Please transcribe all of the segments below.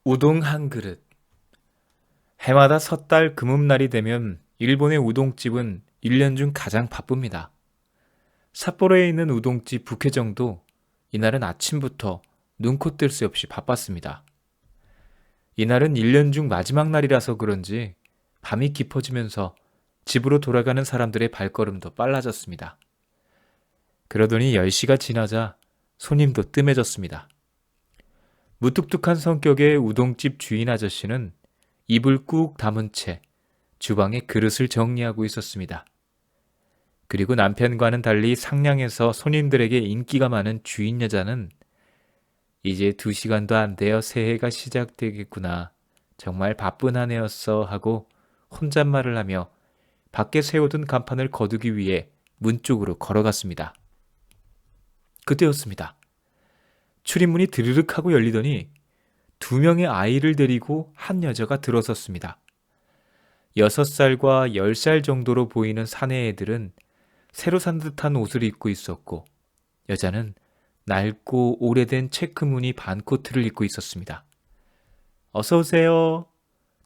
우동 한 그릇. 해마다 섣달 금음날이 되면 일본의 우동집은 1년 중 가장 바쁩니다. 삿포로에 있는 우동집 북회정도 이날은 아침부터 눈코 뜰 새 없이 바빴습니다. 이날은 1년 중 마지막 날이라서 그런지 밤이 깊어지면서 집으로 돌아가는 사람들의 발걸음도 빨라졌습니다. 그러더니 10시가 지나자 손님도 뜸해졌습니다. 무뚝뚝한 성격의 우동집 주인 아저씨는 입을 꾹 다문 채 주방에 그릇을 정리하고 있었습니다. 그리고 남편과는 달리 상냥해서 손님들에게 인기가 많은 주인 여자는 이제 2시간도 안 되어 새해가 시작되겠구나. 정말 바쁜 한 해였어 하고 혼잣말을 하며 밖에 세워둔 간판을 거두기 위해 문 쪽으로 걸어갔습니다. 그때였습니다. 출입문이 드르륵 하고 열리더니 2명의 아이를 데리고 한 여자가 들어섰습니다. 6살과 10살 정도로 보이는 사내 애들은 새로 산 듯한 옷을 입고 있었고 여자는 낡고 오래된 체크무늬 반코트를 입고 있었습니다. 어서 오세요.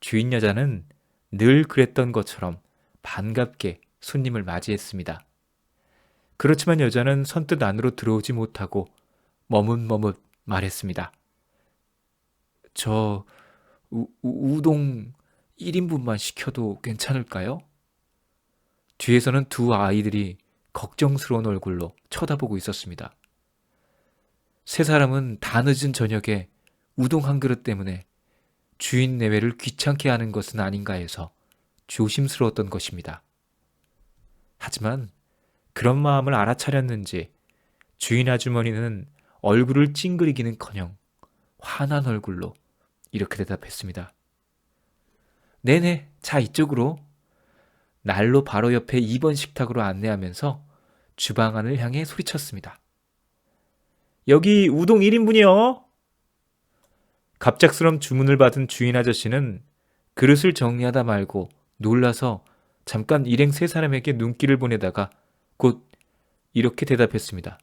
주인 여자는 늘 그랬던 것처럼 반갑게 손님을 맞이했습니다. 그렇지만 여자는 선뜻 안으로 들어오지 못하고 머뭇머뭇 말했습니다. 저 우동 1인분만 시켜도 괜찮을까요? 뒤에서는 2 아이들이 걱정스러운 얼굴로 쳐다보고 있었습니다. 3사람은 다 늦은 저녁에 우동 한 그릇 때문에 주인 내외를 귀찮게 하는 것은 아닌가 해서 조심스러웠던 것입니다. 하지만 그런 마음을 알아차렸는지 주인 아주머니는 얼굴을 찡그리기는커녕 화난 얼굴로 이렇게 대답했습니다. 네네, 자 이쪽으로. 날로 바로 옆에 2번 식탁으로 안내하면서 주방 안을 향해 소리쳤습니다. 여기 우동 1인분이요. 갑작스런 주문을 받은 주인 아저씨는 그릇을 정리하다 말고 놀라서 잠깐 일행 3사람에게 눈길을 보내다가 곧 이렇게 대답했습니다.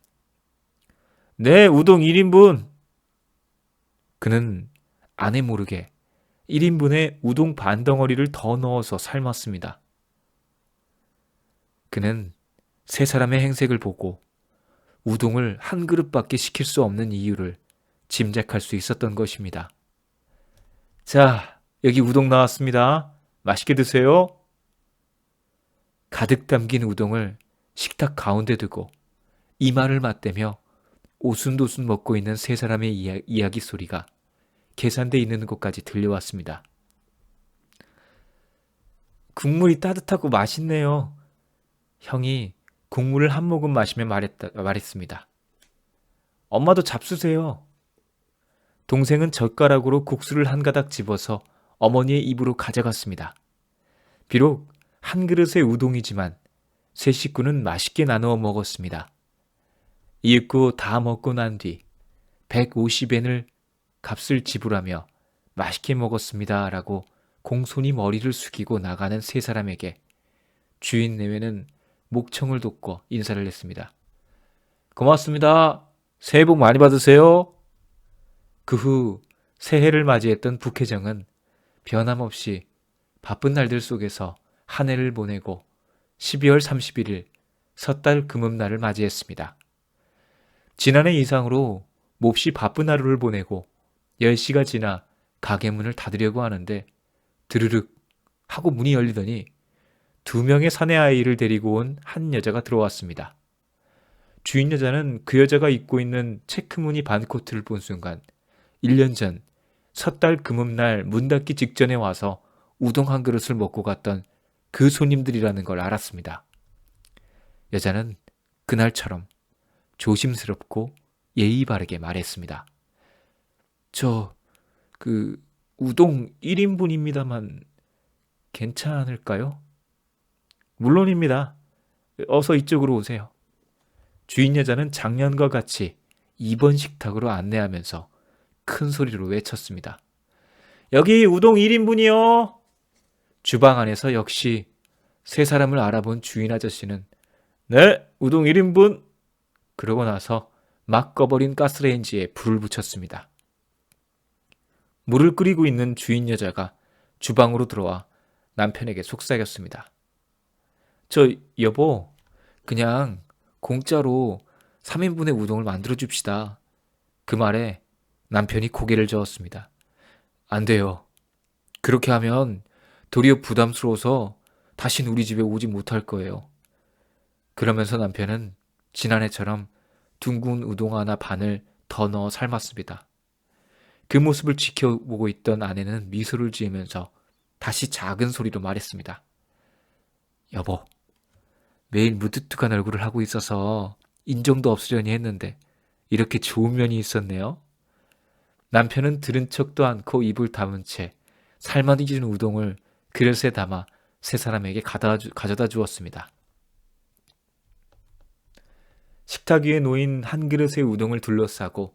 네, 우동 1인분. 그는 아내 모르게 1인분에 우동 반 덩어리를 더 넣어서 삶았습니다. 그는 3사람의 행색을 보고 우동을 한 그릇밖에 시킬 수 없는 이유를 짐작할 수 있었던 것입니다. 자, 여기 우동 나왔습니다. 맛있게 드세요. 가득 담긴 우동을 식탁 가운데 두고 이마를 맞대며 오순도순 먹고 있는 3사람의 이야기 소리가 계산대 있는 곳까지 들려왔습니다. 국물이 따뜻하고 맛있네요. 형이 국물을 한 모금 마시며 말했습니다. 엄마도 잡수세요. 동생은 젓가락으로 국수를 한 가닥 집어서 어머니의 입으로 가져갔습니다. 비록 한 그릇의 우동이지만 3식구는 맛있게 나누어 먹었습니다. 이윽고 다 먹고 난 뒤 150엔을 값을 지불하며 맛있게 먹었습니다 라고 공손히 머리를 숙이고 나가는 3사람에게 주인 내외는 목청을 돋고 인사를 했습니다. 고맙습니다. 새해 복 많이 받으세요. 그 후 새해를 맞이했던 북회정은 변함없이 바쁜 날들 속에서 한 해를 보내고 12월 31일 섣달 금음날을 맞이했습니다. 지난해 이상으로 몹시 바쁜 하루를 보내고 10시가 지나 가게 문을 닫으려고 하는데 드르륵 하고 문이 열리더니 2명의 사내 아이를 데리고 온 한 여자가 들어왔습니다. 주인 여자는 그 여자가 입고 있는 체크무늬 반코트를 본 순간 1년 전 섣달 금음날 문 닫기 직전에 와서 우동 한 그릇을 먹고 갔던 그 손님들이라는 걸 알았습니다. 여자는 그날처럼 조심스럽고 예의 바르게 말했습니다. 저 우동 1인분입니다만 괜찮을까요? 물론입니다. 어서 이쪽으로 오세요. 주인 여자는 작년과 같이 2번 식탁으로 안내하면서 큰 소리로 외쳤습니다. 여기 우동 1인분이요. 주방 안에서 역시 3사람을 알아본 주인 아저씨는 네, 우동 1인분. 그러고 나서 막 꺼버린 가스레인지에 불을 붙였습니다. 물을 끓이고 있는 주인 여자가 주방으로 들어와 남편에게 속삭였습니다. 저 여보, 그냥 공짜로 3인분의 우동을 만들어 줍시다. 그 말에 남편이 고개를 저었습니다. 안 돼요. 그렇게 하면 도리어 부담스러워서 다신 우리 집에 오지 못할 거예요. 그러면서 남편은 지난해처럼 둥근 우동 하나 반을 더 넣어 삶았습니다. 그 모습을 지켜보고 있던 아내는 미소를 지으면서 다시 작은 소리로 말했습니다. 여보, 매일 무뚝뚝한 얼굴을 하고 있어서 인정도 없으려니 했는데 이렇게 좋은 면이 있었네요. 남편은 들은 척도 않고 입을 다문 채 삶아지는 우동을 그릇에 담아 세 사람에게 가져다 주었습니다. 식탁 위에 놓인 한 그릇의 우동을 둘러싸고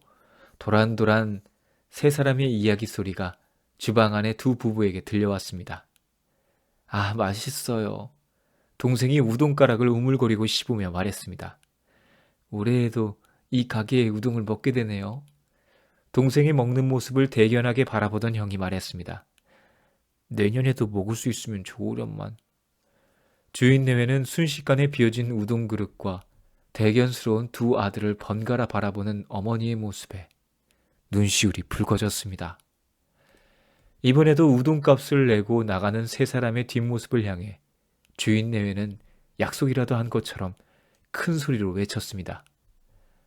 도란도란 세 사람의 이야기 소리가 주방 안의 두 부부에게 들려왔습니다. 아, 맛있어요. 동생이 우동가락을 우물거리고 씹으며 말했습니다. 올해에도 이 가게의 우동을 먹게 되네요. 동생이 먹는 모습을 대견하게 바라보던 형이 말했습니다. 내년에도 먹을 수 있으면 좋으련만. 주인 내외는 순식간에 비어진 우동 그릇과 대견스러운 두 아들을 번갈아 바라보는 어머니의 모습에 눈시울이 붉어졌습니다. 이번에도 우동값을 내고 나가는 세 사람의 뒷모습을 향해 주인 내외는 약속이라도 한 것처럼 큰 소리로 외쳤습니다.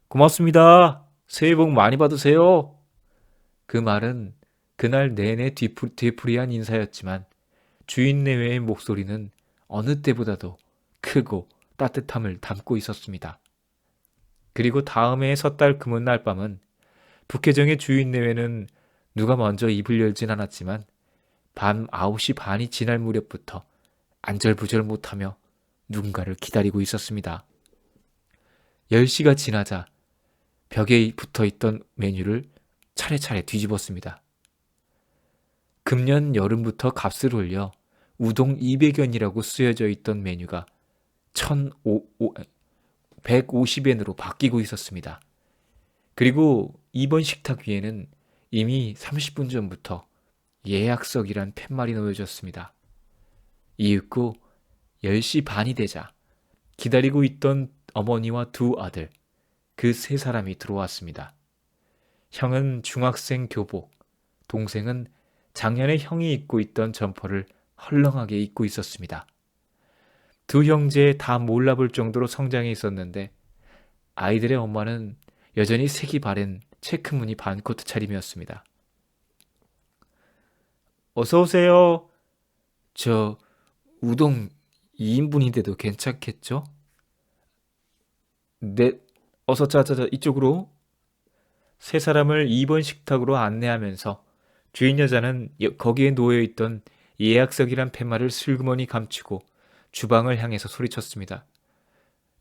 고맙습니다. 새해 복 많이 받으세요. 그 말은 그날 내내 뒤풀이한 인사였지만 주인 내외의 목소리는 어느 때보다도 크고 따뜻함을 담고 있었습니다. 그리고 다음 해의 섣달 금은날 밤은 북혜정의 주인 내외는 누가 먼저 입을 열진 않았지만 밤 9시 반이 지날 무렵부터 안절부절 못하며 누군가를 기다리고 있었습니다. 10시가 지나자 벽에 붙어있던 메뉴를 차례차례 뒤집었습니다. 금년 여름부터 값을 올려 우동 200원이라고 쓰여져 있던 메뉴가 150엔으로 바뀌고 있었습니다. 그리고 이번 식탁 위에는 이미 30분 전부터 예약석이란 팻말이 놓여졌습니다. 이윽고 10시 반이 되자 기다리고 있던 어머니와 두 아들, 그 세 사람이 들어왔습니다. 형은 중학생 교복, 동생은 작년에 형이 입고 있던 점퍼를 헐렁하게 입고 있었습니다. 두 형제 다 몰라볼 정도로 성장해 있었는데 아이들의 엄마는 여전히 색이 바랜 체크무늬 반코트 차림이었습니다. 어서 오세요. 저 우동 2인분인데도 괜찮겠죠? 네, 어서 자자자 이쪽으로. 세 사람을 2번 식탁으로 안내하면서 주인 여자는 거기에 놓여있던 예약석이란 팻말을 슬그머니 감추고 주방을 향해서 소리쳤습니다.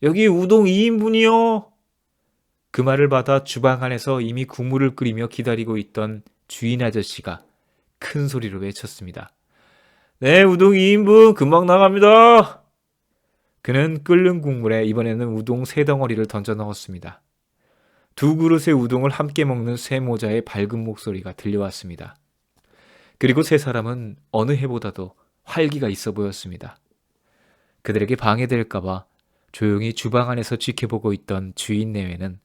여기 우동 2인분이요. 그 말을 받아 주방 안에서 이미 국물을 끓이며 기다리고 있던 주인 아저씨가 큰 소리로 외쳤습니다. 네, 우동 2인분 금방 나갑니다. 그는 끓는 국물에 이번에는 우동 3덩어리를 던져 넣었습니다. 두 그릇의 우동을 함께 먹는 세 모자의 밝은 목소리가 들려왔습니다. 그리고 세 사람은 어느 해보다도 활기가 있어 보였습니다. 그들에게 방해될까봐 조용히 주방 안에서 지켜보고 있던 주인 내외는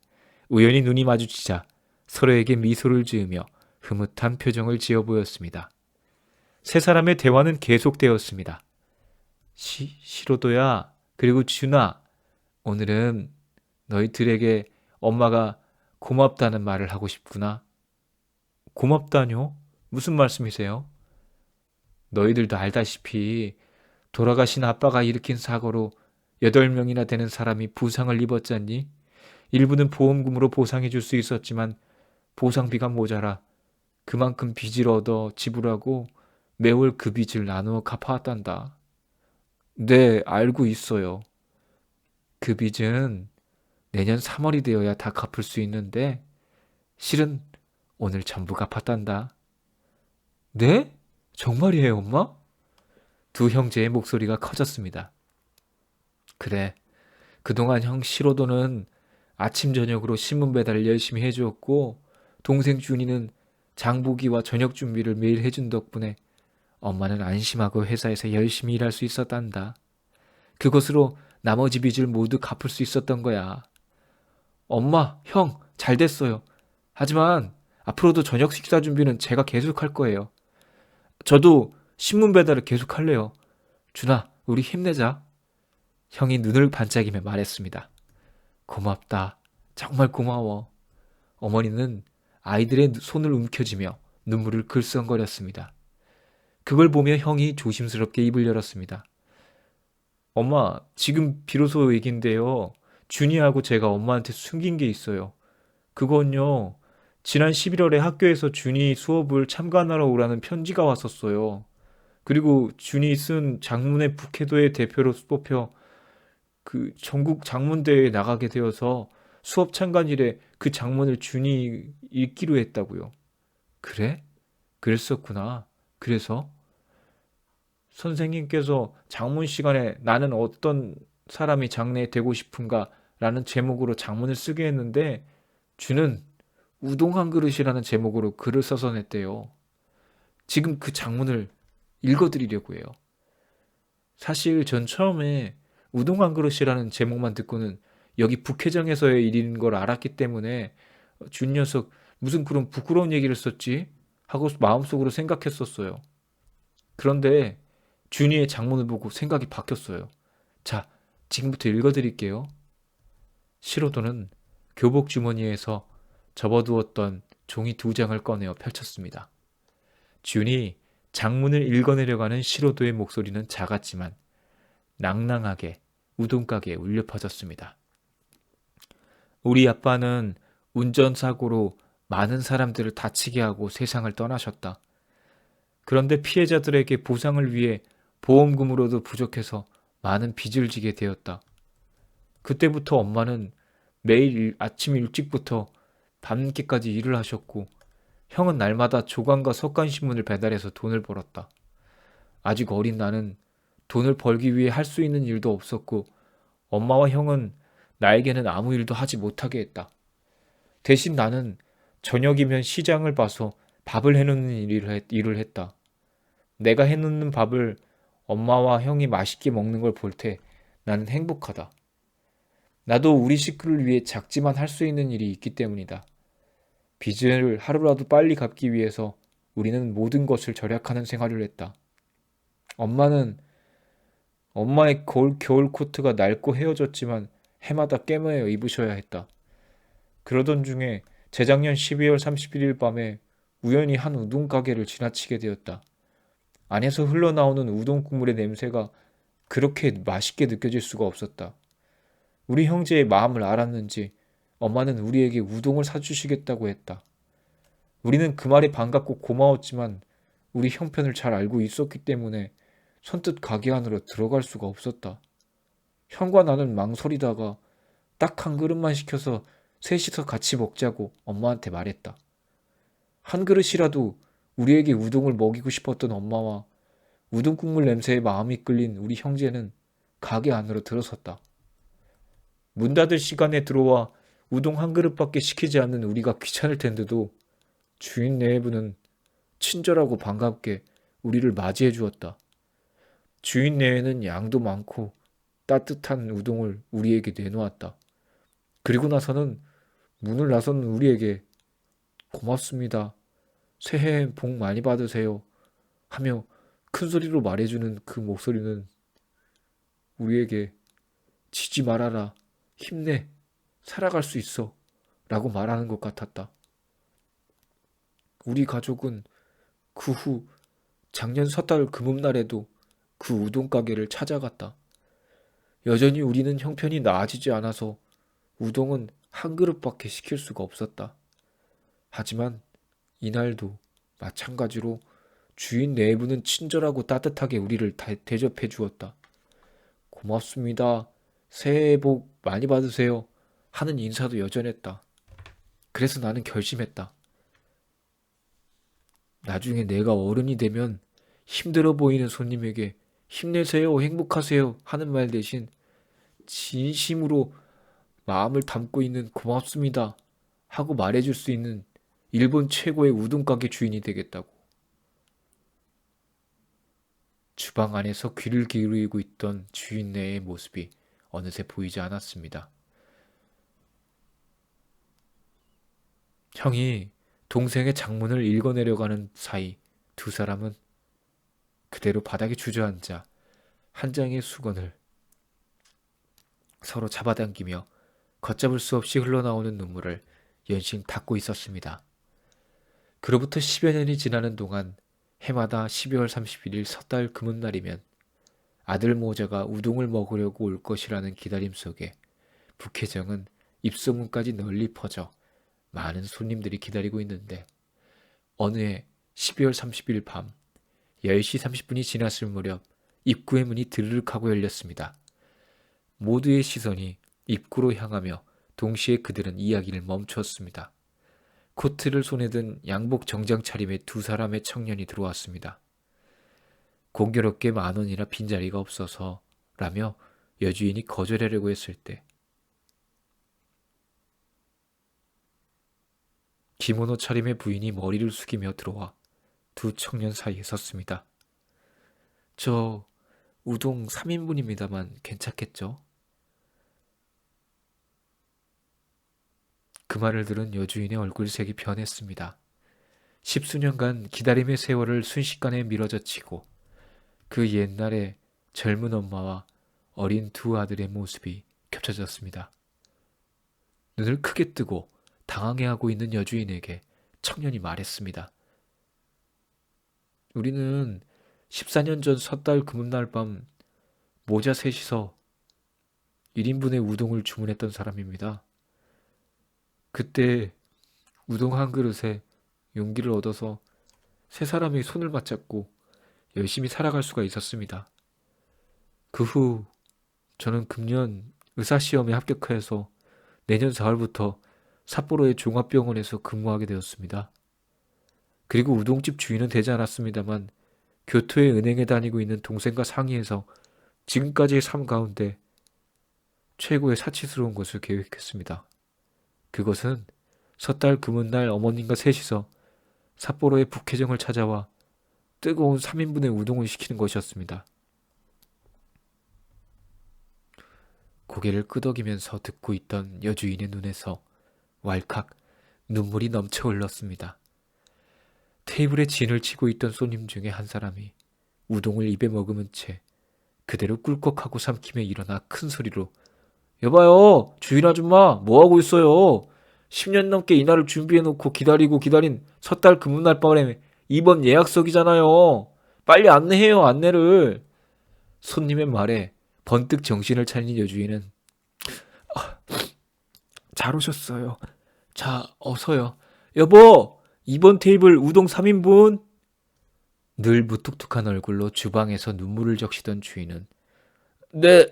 우연히 눈이 마주치자 서로에게 미소를 지으며 흐뭇한 표정을 지어 보였습니다. 세 사람의 대화는 계속되었습니다. 시로도야, 그리고 준아, 오늘은 너희들에게 엄마가 고맙다는 말을 하고 싶구나. 고맙다뇨? 무슨 말씀이세요? 너희들도 알다시피 돌아가신 아빠가 일으킨 사고로 8명이나 되는 사람이 부상을 입었잖니? 일부는 보험금으로 보상해 줄 수 있었지만 보상비가 모자라 그만큼 빚을 얻어 지불하고 매월 그 빚을 나누어 갚아왔단다. 네, 알고 있어요. 그 빚은 내년 3월이 되어야 다 갚을 수 있는데 실은 오늘 전부 갚았단다. 네? 정말이에요, 엄마? 두 형제의 목소리가 커졌습니다. 그래, 그동안 형 시로도는 아침 저녁으로 신문 배달을 열심히 해주었고 동생 준이는 장보기와 저녁 준비를 매일 해준 덕분에 엄마는 안심하고 회사에서 열심히 일할 수 있었단다. 그것으로 나머지 빚을 모두 갚을 수 있었던 거야. 엄마, 형, 잘 됐어요. 하지만 앞으로도 저녁 식사 준비는 제가 계속 할 거예요. 저도 신문 배달을 계속 할래요. 준아, 우리 힘내자. 형이 눈을 반짝이며 말했습니다. 고맙다. 정말 고마워. 어머니는 아이들의 손을 움켜쥐며 눈물을 글썽거렸습니다. 그걸 보며 형이 조심스럽게 입을 열었습니다. 엄마, 지금 비로소 얘긴데요. 준이하고 제가 엄마한테 숨긴 게 있어요. 그건요, 지난 11월에 학교에서 준이 수업을 참관하러 오라는 편지가 왔었어요. 그리고 준이 쓴 장문의 북해도의 대표로 뽑혀 그 전국 장문대회에 나가게 되어서 수업 참관일에 그 장문을 준이 읽기로 했다고요. 그래? 그랬었구나. 그래서 선생님께서 장문 시간에 나는 어떤 사람이 장래에 되고 싶은가 라는 제목으로 장문을 쓰게 했는데 주는 우동 한 그릇이라는 제목으로 글을 써서 냈대요. 지금 그 장문을 읽어드리려고 해요. 사실 전 처음에 우동 한 그릇이라는 제목만 듣고는 여기 북회정에서의 일인 걸 알았기 때문에 준 녀석 무슨 그런 부끄러운 얘기를 썼지? 하고 마음속으로 생각했었어요. 그런데 준이의 장문을 보고 생각이 바뀌었어요. 자, 지금부터 읽어드릴게요. 시로도는 교복 주머니에서 접어두었던 종이 2장을 꺼내어 펼쳤습니다. 준이 장문을 읽어내려가는 시로도의 목소리는 작았지만 낭낭하게 우동가게에 울려 퍼졌습니다. 우리 아빠는 운전사고로 많은 사람들을 다치게 하고 세상을 떠나셨다. 그런데 피해자들에게 보상을 위해 보험금으로도 부족해서 많은 빚을 지게 되었다. 그때부터 엄마는 매일 아침 일찍부터 밤늦게까지 일을 하셨고 형은 날마다 조간과 석간신문을 배달해서 돈을 벌었다. 아직 어린 나는 돈을 벌기 위해 할 수 있는 일도 없었고 엄마와 형은 나에게는 아무 일도 하지 못하게 했다. 대신 나는 저녁이면 시장을 봐서 밥을 해놓는 일을 했다. 내가 해놓는 밥을 엄마와 형이 맛있게 먹는 걸 볼 때 나는 행복하다. 나도 우리 식구를 위해 작지만 할 수 있는 일이 있기 때문이다. 빚을 하루라도 빨리 갚기 위해서 우리는 모든 것을 절약하는 생활을 했다. 엄마는 엄마의 겨울 코트가 낡고 헤어졌지만 해마다 꿰매어 입으셔야 했다. 그러던 중에 재작년 12월 31일 밤에 우연히 한 우동 가게를 지나치게 되었다. 안에서 흘러나오는 우동 국물의 냄새가 그렇게 맛있게 느껴질 수가 없었다. 우리 형제의 마음을 알았는지 엄마는 우리에게 우동을 사주시겠다고 했다. 우리는 그 말에 반갑고 고마웠지만 우리 형편을 잘 알고 있었기 때문에 선뜻 가게 안으로 들어갈 수가 없었다. 형과 나는 망설이다가 딱 한 그릇만 시켜서 셋이서 같이 먹자고 엄마한테 말했다. 한 그릇이라도 우리에게 우동을 먹이고 싶었던 엄마와 우동 국물 냄새에 마음이 끌린 우리 형제는 가게 안으로 들어섰다. 문 닫을 시간에 들어와 우동 한 그릇밖에 시키지 않는 우리가 귀찮을 텐데도 주인 내외부는 친절하고 반갑게 우리를 맞이해 주었다. 주인 내외는 양도 많고 따뜻한 우동을 우리에게 내놓았다. 그리고 나서는 문을 나선 우리에게 고맙습니다. 새해 복 많이 받으세요. 하며 큰 소리로 말해주는 그 목소리는 우리에게 지지 말아라. 힘내. 살아갈 수 있어. 라고 말하는 것 같았다. 우리 가족은 그 후 작년 섣달 금음날에도 그 우동 가게를 찾아갔다. 여전히 우리는 형편이 나아지지 않아서 우동은 한 그릇밖에 시킬 수가 없었다. 하지만 이날도 마찬가지로 주인 내부는 친절하고 따뜻하게 우리를 대접해 주었다. 고맙습니다. 새해 복 많이 받으세요. 하는 인사도 여전했다. 그래서 나는 결심했다. 나중에 내가 어른이 되면 힘들어 보이는 손님에게 힘내세요, 행복하세요 하는 말 대신 진심으로 마음을 담고 있는 고맙습니다 하고 말해줄 수 있는 일본 최고의 우동가게 주인이 되겠다고. 주방 안에서 귀를 기울이고 있던 주인네의 모습이 어느새 보이지 않았습니다. 형이 동생의 장문을 읽어내려가는 사이 두 사람은 그대로 바닥에 주저앉아 한 장의 수건을 서로 잡아당기며 걷잡을 수 없이 흘러나오는 눈물을 연신 닦고 있었습니다. 그로부터 10여 년이 지나는 동안 해마다 12월 31일 섣달 금음날이면 아들 모자가 우동을 먹으려고 올 것이라는 기다림 속에 북해정은 입소문까지 널리 퍼져 많은 손님들이 기다리고 있는데 어느 해 12월 30일 밤 10시 30분이 지났을 무렵 입구의 문이 드르륵 하고 열렸습니다. 모두의 시선이 입구로 향하며 동시에 그들은 이야기를 멈추었습니다. 코트를 손에 든 양복 정장 차림의 두 사람의 청년이 들어왔습니다. 공교롭게 10,000원이나 빈자리가 없어서 라며 여주인이 거절하려고 했을 때 기모노 차림의 부인이 머리를 숙이며 들어와 두 청년 사이에 섰습니다. 저 우동 3인분입니다만 괜찮겠죠? 그 말을 들은 여주인의 얼굴색이 변했습니다. 10수년간 기다림의 세월을 순식간에 미뤄젖히고 그 옛날의 젊은 엄마와 어린 두 아들의 모습이 겹쳐졌습니다. 눈을 크게 뜨고 당황해하고 있는 여주인에게 청년이 말했습니다. 우리는 14년 전 섣달 금음날 밤 모자 셋이서 1인분의 우동을 주문했던 사람입니다. 그때 우동 한 그릇에 용기를 얻어서 세 사람이 손을 맞잡고 열심히 살아갈 수가 있었습니다. 그 후 저는 금년 의사시험에 합격해서 내년 4월부터 삿포로의 종합병원에서 근무하게 되었습니다. 그리고 우동집 주인은 되지 않았습니다만 교토의 은행에 다니고 있는 동생과 상의해서 지금까지의 삶 가운데 최고의 사치스러운 것을 계획했습니다. 그것은 섣달 금음날 어머님과 셋이서 삿포로의 북해정을 찾아와 뜨거운 3인분의 우동을 시키는 것이었습니다. 고개를 끄덕이면서 듣고 있던 여주인의 눈에서 왈칵 눈물이 넘쳐 흘렀습니다. 테이블에 진을 치고 있던 손님 중에 한 사람이 우동을 입에 머금은 채 그대로 꿀꺽하고 삼키며 일어나 큰 소리로 여봐요, 주인 아줌마 뭐하고 있어요? 10년 넘게 이날을 준비해놓고 기다리고 기다린 섣달 금음날 밤에 이번 예약석이잖아요. 빨리 안내해요, 안내를. 손님의 말에 번뜩 정신을 차린 여주인은 잘 오셨어요. 자, 어서요. 여보, 이번 테이블 우동 3인분? 늘 무뚝뚝한 얼굴로 주방에서 눈물을 적시던 주인은 네,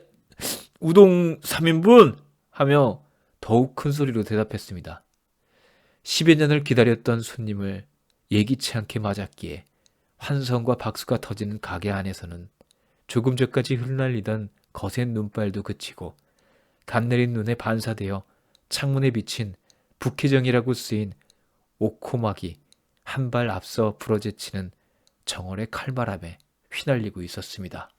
우동 3인분? 하며 더욱 큰 소리로 대답했습니다. 10여 년을 기다렸던 손님을 예기치 않게 맞았기에 환성과 박수가 터지는 가게 안에서는 조금 전까지 흩날리던 거센 눈발도 그치고 갓내린 눈에 반사되어 창문에 비친 북해정이라고 쓰인 오코막이 한 발 앞서 부러제치는 정월의 칼바람에 휘날리고 있었습니다.